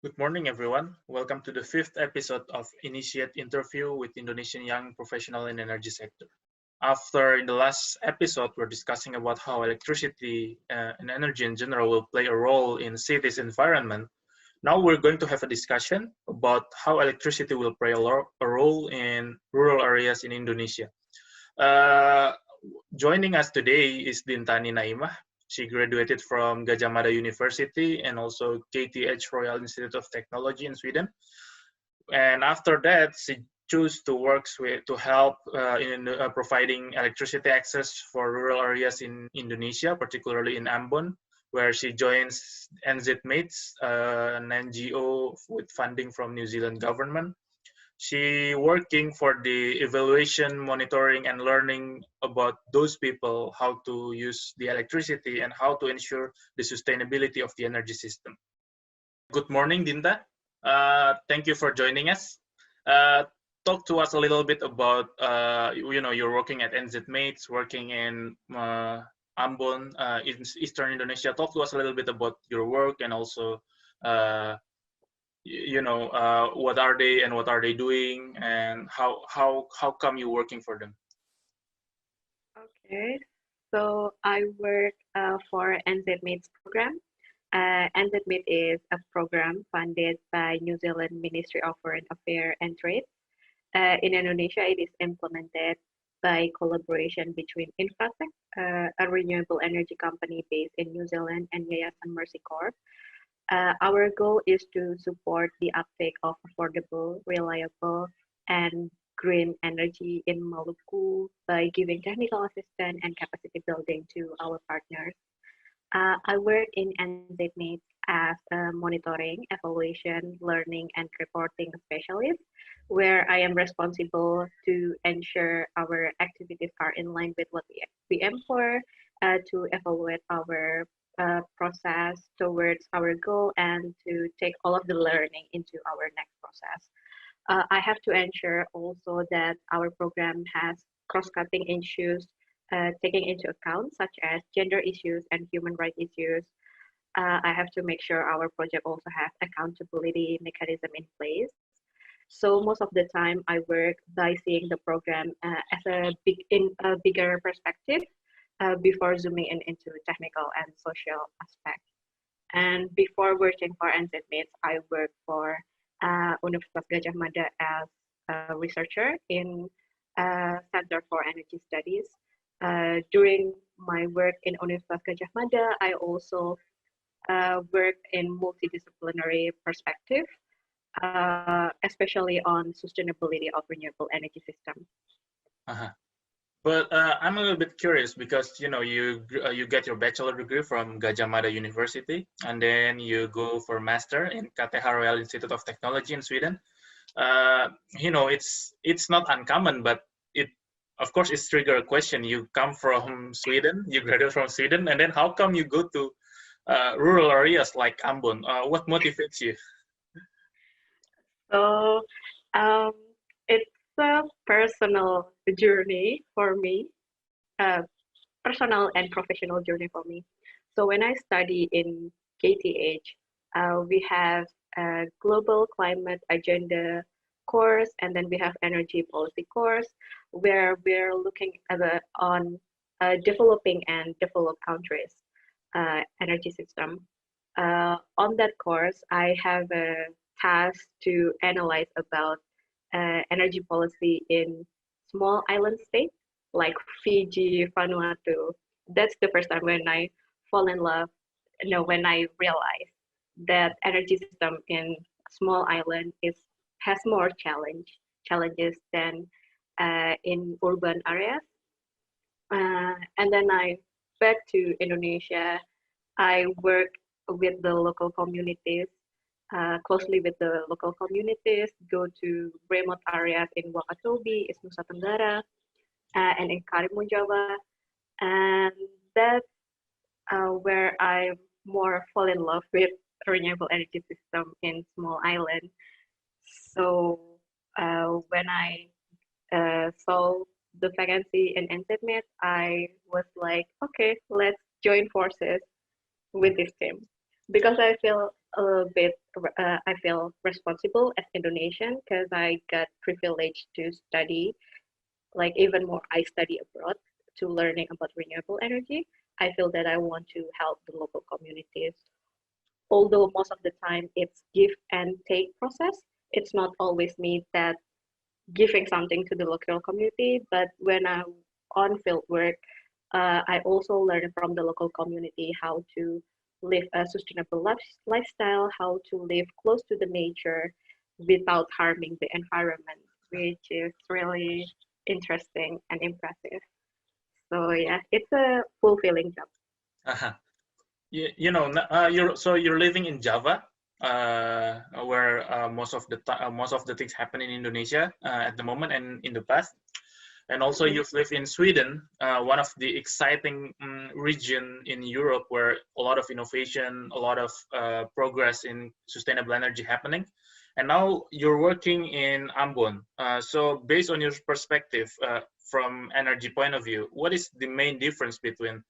Good morning, everyone. Welcome to the fifth episode of Initiate Interview with Indonesian Young Professional in Energy Sector. After in the last episode, we're discussing about how electricity and energy in general will play a role in cities' environment. Now we're going to have a discussion about how electricity will play a role in rural areas in Indonesia. Uh, Joining us today is Dintani Naimah. She graduated from Gajah Mada University and also KTH Royal Institute of Technology in Sweden. And after that, she chose to work to help in providing electricity access for rural areas in Indonesia, particularly in Ambon, where she joins NZ Mates, an NGO with funding from New Zealand government. She working for the evaluation, monitoring, and learning about those people, how to use the electricity and how to ensure the sustainability of the energy system. Good morning, Dinta. Thank you for joining us. Talk to us a little bit about, you're working at NZ Mates, working in Ambon, in Eastern Indonesia. Talk to us a little bit about your work and also what are they and what are they doing and how come you working for them? Okay, so I work for NZMIT's program. NZMIT is a program funded by New Zealand Ministry of Foreign Affairs and Trade. In Indonesia, it is implemented by collaboration between Infratech, a renewable energy company based in New Zealand, and Yayasan Mercy Corps. Our goal is to support the uptake of affordable, reliable, and green energy in Maluku by giving technical assistance and capacity building to our partners. I work in NZMate as a monitoring, evaluation, learning, and reporting specialist, where I am responsible to ensure our activities are in line with what we aim for, to evaluate our process towards our goal and to take all of the learning into our next process. I have to ensure also that our program has cross-cutting issues taking into account, such as gender issues and human rights issues. I have to make sure our project also has accountability mechanism in place. So most of the time I work by seeing the program as in a bigger perspective before zooming in into technical and social aspects. And before working for NZMIT, I worked for Universitas Gajah Mada as a researcher in Center for Energy Studies. During my work in Universitas Gajah Mada, I also worked in multidisciplinary perspective, especially on sustainability of renewable energy system. Uh-huh. But I'm a little bit curious because you get your bachelor degree from Gajah Mada University and then you go for master in KTH Royal Institute of Technology in Sweden. It's not uncommon, but it of course it's trigger a question. You come from Sweden, you graduate from Sweden, and then how come you go to rural areas like Ambon? What motivates you? So it's a personal journey for me, personal and professional journey for me. So when I study in KTH, we have a global climate agenda course, and then we have energy policy course, where we're looking on developing and developed countries energy system. On that course, I have a task to analyze about energy policy in small island states like Fiji, Vanuatu. That's the first time when I fall in love, when I realized that energy system in small island has more challenges than in urban areas. And then I back to Indonesia. I work with the local communities, closely with the local communities, go to remote areas in Wakatobi, Nusa Tenggara, and in Karimun Jawa. And that's where I more fall in love with renewable energy system in small island. So when I saw the vacancy in NZMet, I was like, okay, let's join forces with this team because I feel a bit I feel responsible as Indonesian because I got privileged to study like even more I study abroad to learning about renewable energy. I feel that I want to help the local communities. Although most of the time it's give and take process, it's not always me that giving something to the local community. But when I'm on field work, I also learn from the local community how to live a sustainable lifestyle, how to live close to the nature without harming the environment, which is really interesting and impressive. So yeah, it's a fulfilling job. Uh-huh. You're living in Java, where most of the things happen in Indonesia at the moment and in the past. And also Mhm. you've lived in Sweden, one of the exciting region in Europe where a lot of innovation, a lot of progress in sustainable energy happening. And now you're working in Ambon. So based on your perspective from energy point of view, what is the main difference between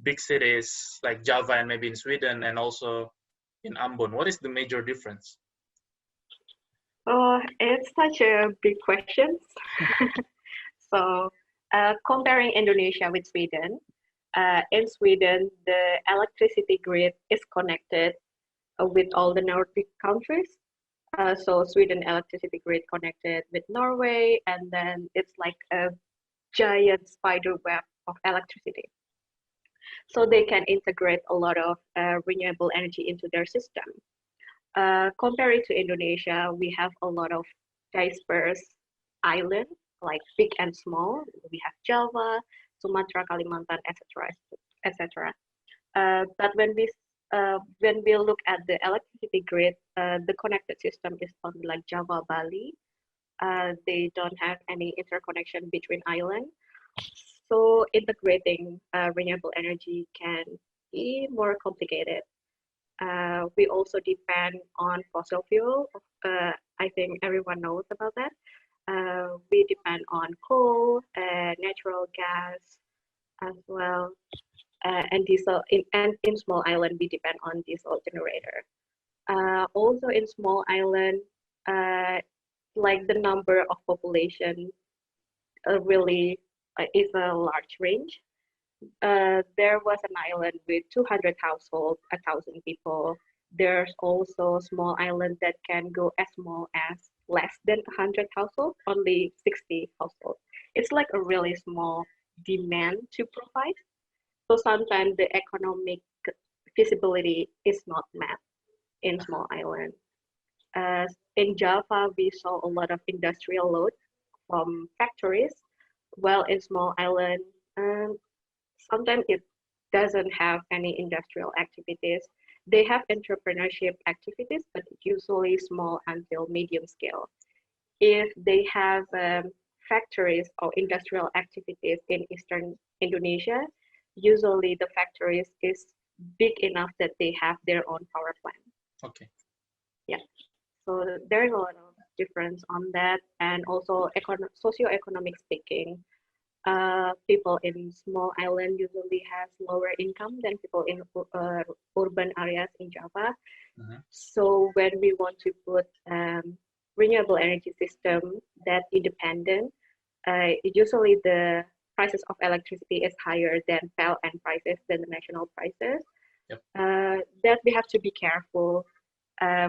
big cities like Java and maybe in Sweden and also in Ambon? What is the major difference? Oh, it's such a big question. So, comparing Indonesia with Sweden, in Sweden, the electricity grid is connected with all the Nordic countries. So Sweden electricity grid connected with Norway, and then it's like a giant spider web of electricity. So they can integrate a lot of renewable energy into their system. Compared to Indonesia, we have a lot of dispersed islands, like big and small. We have Java, Sumatra, Kalimantan, etc., etc. But when we look at the electricity grid, the connected system is on like Java, Bali. They don't have any interconnection between islands. So integrating renewable energy can be more complicated. We also depend on fossil fuel. I think everyone knows about that. We depend on coal, natural gas as well, and diesel. And in small island, we depend on diesel generator. Also in small island, uh, like the number of population really is a large range. There was an island with 200 households, 1,000 people. There's also small island that can go as small as less than 100 households, only 60 households. It's like a really small demand to provide. So sometimes the economic feasibility is not met in small island. In Java, we saw a lot of industrial load from factories, while in small island, um, sometimes it doesn't have any industrial activities. They have entrepreneurship activities, but usually small until medium scale. If they have factories or industrial activities in eastern Indonesia, usually the factories is big enough that they have their own power plant. Okay. Yeah. So there's a lot of difference on that, and also socio-economic speaking, people in small island usually has lower income than people in urban areas in Java. Mhm. So when we want to put renewable energy system that independent, usually the prices of electricity is higher than PLN prices than the national prices. Yep. That we have to be careful.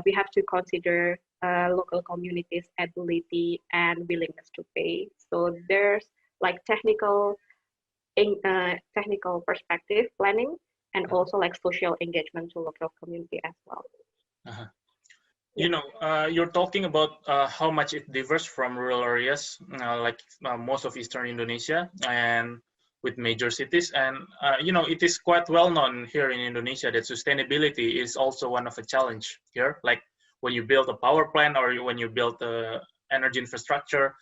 We have to consider local communities' ability and willingness to pay. So there's like technical perspective planning and also like social engagement to local community as well. Uh-huh. Yeah. You're talking about how much it differs from rural areas, like most of Eastern Indonesia and with major cities. And, it is quite well known here in Indonesia that sustainability is also one of a challenge here. Like when you build a power plant or when you build energy infrastructure,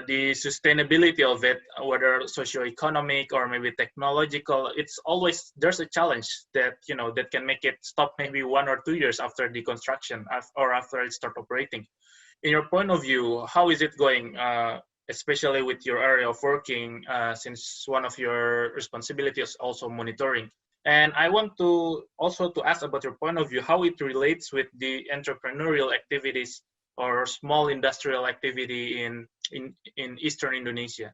the sustainability of it, whether socioeconomic or maybe technological, it's always there's a challenge that that can make it stop maybe 1 or 2 years after the construction or after it start operating. In your point of view, how is it going, especially with your area of working, since one of your responsibilities is also monitoring And I want to also to ask about your point of view, how it relates with the entrepreneurial activities or small industrial activity in Eastern Indonesia.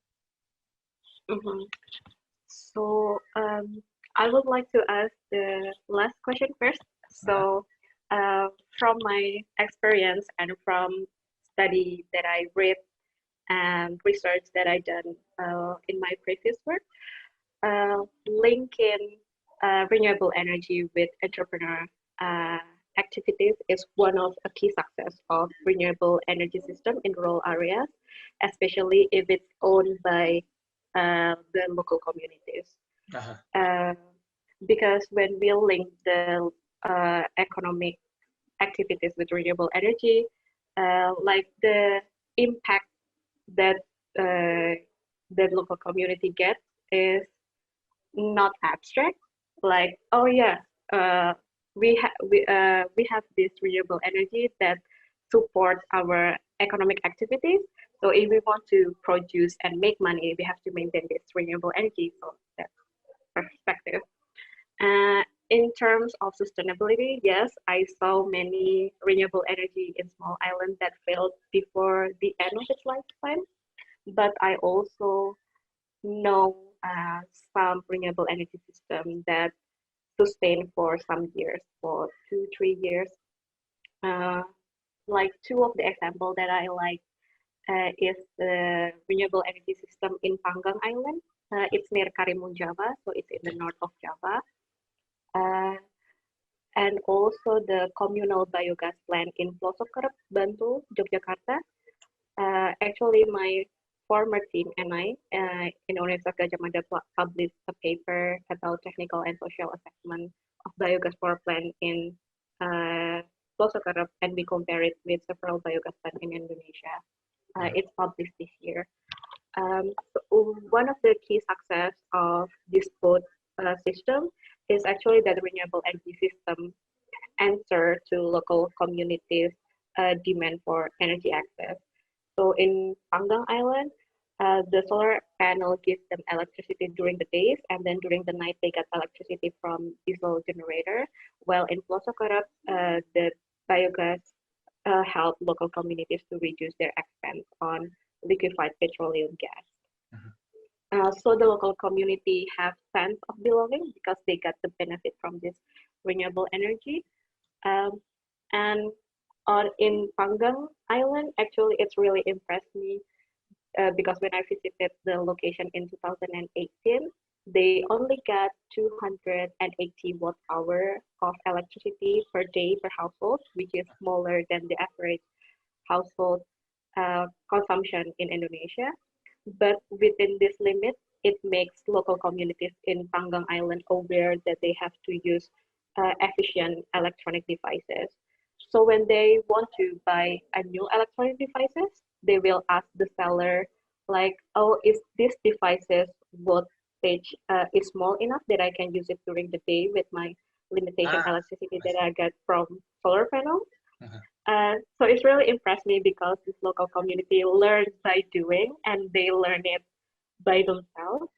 Mhm. So I would like to ask the last question first. So from my experience and from study that I read and research that I done in my previous work, linking renewable energy with entrepreneur uh, activities is one of a key success of renewable energy system in rural areas, especially if it's owned by the local communities. Uh-huh. Uh, because when we link the economic activities with renewable energy, like the impact that uh, the local community gets is not abstract. Like, oh yeah, uh, we have this renewable energy that support our economic activities. So if we want to produce and make money, we have to maintain this renewable energy. So that's perspective. In terms of sustainability, yes, I saw many renewable energy in small islands that failed before the end of its lifetime. But I also know some renewable energy system that sustain for some years, for 2, 3 years. Uh, like two of the example that I like is the renewable energy system in Panggang Island. It's near Karimun, Java, so it's in the north of Java. Uh, and also the communal biogas plant in Pelosok Kerep, Bantul, Yogyakarta. Actually, my former team and I in Universitas Gadjah Mada published a paper about technical and social assessment of biogas power plant in Pelosok Kerep, and we compare it with several biogas plants in Indonesia. It's published this year. So one of the key success of this both system is actually that the renewable energy system answer to local communities' demand for energy access. So in Panggang Island, the solar panel gives them electricity during the days, and then during the night they get electricity from diesel generator. While in Pelosok Kerep, the biogas help local communities to reduce their expense on liquefied petroleum gas. So the local community have sense of belonging because they get the benefit from this renewable energy. Um, and on in Panggang Island, actually, it's really impressed me because when I visited the location in 2018, they only got 280 watt hour of electricity per day per household, which is smaller than the average household consumption in Indonesia. But within this limit, it makes local communities in Panggang Island aware that they have to use efficient electronic devices. So when they want to buy a new electronic devices, they will ask the seller, like, oh, is this devices voltage is small enough that I can use it during the day with my limitation electricity that I get from solar panel? So it's really impressed me because this local community learns by doing and they learn it by themselves.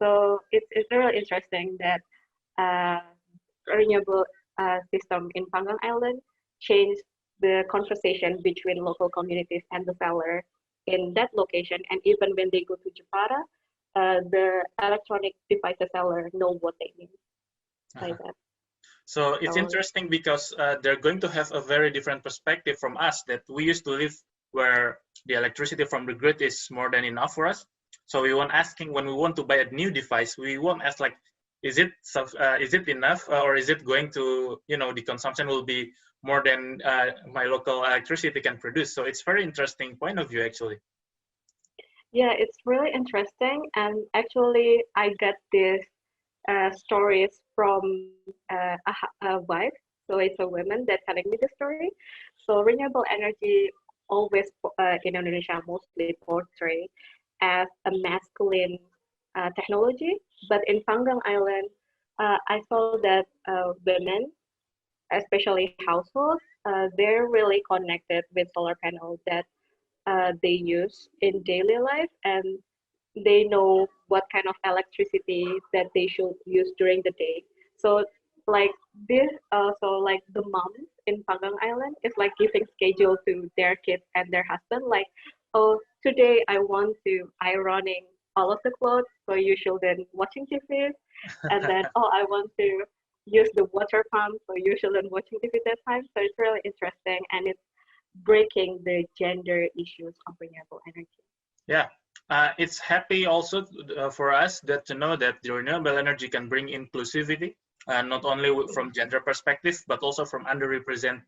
So it's really interesting that uh, renewable system in Panggang Island changed the conversation between local communities and the seller in that location. And even when they go to Jepara, the electronic devices seller know what they need. Like that. So it's interesting because they're going to have a very different perspective from us that we used to live where the electricity from the grid is more than enough for us. So we won't asking when we want to buy a new device, we won't ask like, is it enough or is it going to, the consumption will be more than my local electricity can produce. So it's very interesting point of view actually. Yeah, it's really interesting. And actually I got this stories from a wife. So it's a woman that telling me the story. So renewable energy always in Indonesia mostly portrayed as a masculine technology, but in Panggang Island, I saw that women, especially households, they're really connected with solar panels that they use in daily life, and they know what kind of electricity that they should use during the day. So like this, so like the moms in Panggang Island is like giving schedule to their kids and their husband, like, oh, today I want to ironing all of the clothes, so you shouldn't watching TV, and then oh, I want to use the water pump, so you shouldn't watching TV that time. So it's really interesting, and it's breaking the gender issues of renewable energy. Yeah, it's happy also for us that to know that the renewable energy can bring inclusivity, not only from gender perspective, but also from underrepresented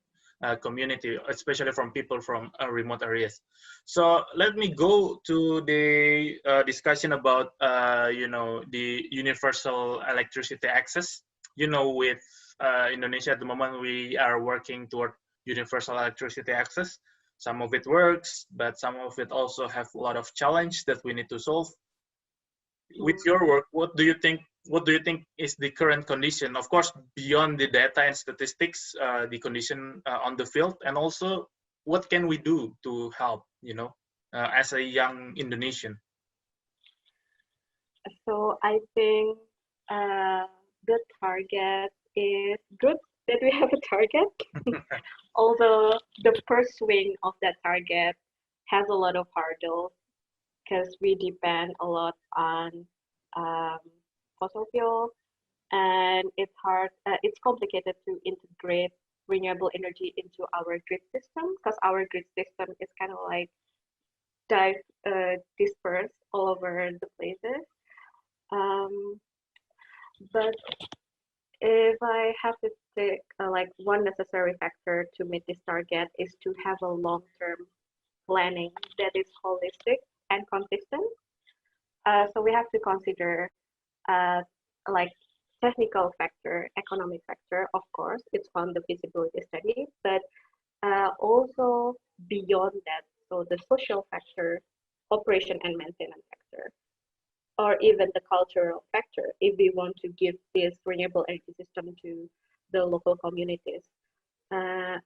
community, especially from people from remote areas. So let me go to the discussion about the universal electricity access. With Indonesia at the moment, we are working toward universal electricity access. Some of it works, but some of it also have a lot of challenge that we need to solve. With your work, what do you think is the current condition? Of course, beyond the data and statistics, the condition on the field, and also what can we do to help, as a young Indonesian? So I think the target is good that we have a target. Although the pursuing of that target has a lot of hurdles because we depend a lot on um, fossil fuels, and it's hard. It's complicated to integrate renewable energy into our grid system because our grid system is kind of like dispersed all over the places. Um, but if I have to take like one necessary factor to meet this target is to have a long-term planning that is holistic and consistent. So we have to consider uh, like technical factor, economic factor, of course, it's on the feasibility study, but also beyond that, so the social factor, operation and maintenance factor, or even the cultural factor if we want to give this renewable energy system to the local communities. Uh,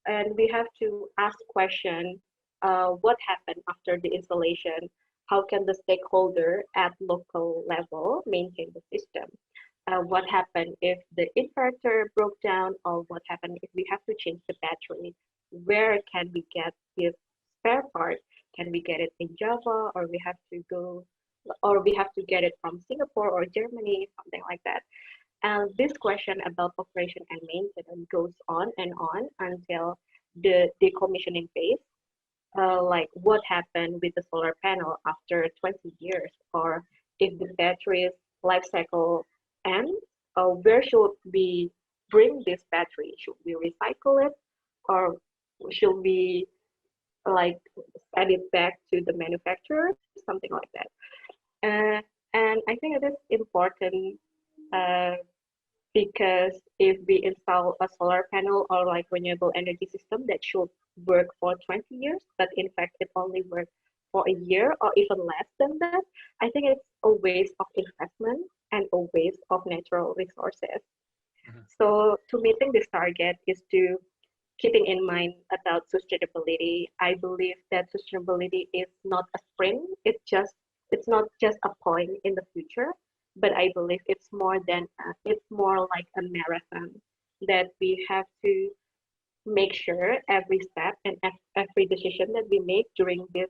and we have to ask question, what happened after the installation? How can the stakeholder at local level maintain the system? What happened if the inverter broke down, or what happened if we have to change the battery? Where can we get this spare part? Can we get it in Java, or we have to go, or we have to get it from Singapore or Germany, something like that. And this question about operation and maintenance goes on and on until the decommissioning phase. Like what happened with the solar panel after 20 years, or if the battery's life cycle ends, where should we bring this battery? Should we recycle it, or should we like send it back to the manufacturer, something like that? And I think it is important uh, because if we install a solar panel or like renewable energy system that should work for 20 years, but in fact it only works for a year or even less than that, I think it's a waste of investment and a waste of natural resources. So to meeting this target is to keeping in mind about sustainability. I believe that sustainability is not a sprint. It's not just a point in the future, but I believe it's more than it's more like a marathon that we have to make sure every step and every decision that we make during this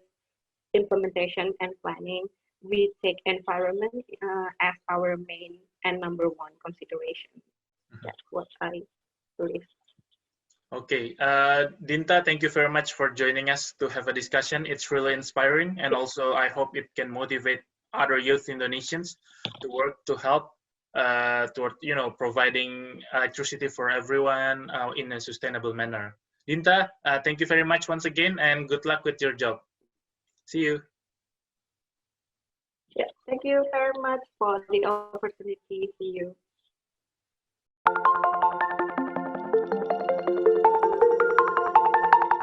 implementation and planning, we take environment as our main and number one consideration. That's what I believe. Okay, Dinta, thank you very much for joining us to have a discussion. It's really inspiring, and also I hope it can motivate other youth Indonesians to work to help toward providing electricity for everyone in a sustainable manner. Dinta, thank you very much once again, and good luck with your job. See you. Yeah, thank you very much for the opportunity. See you.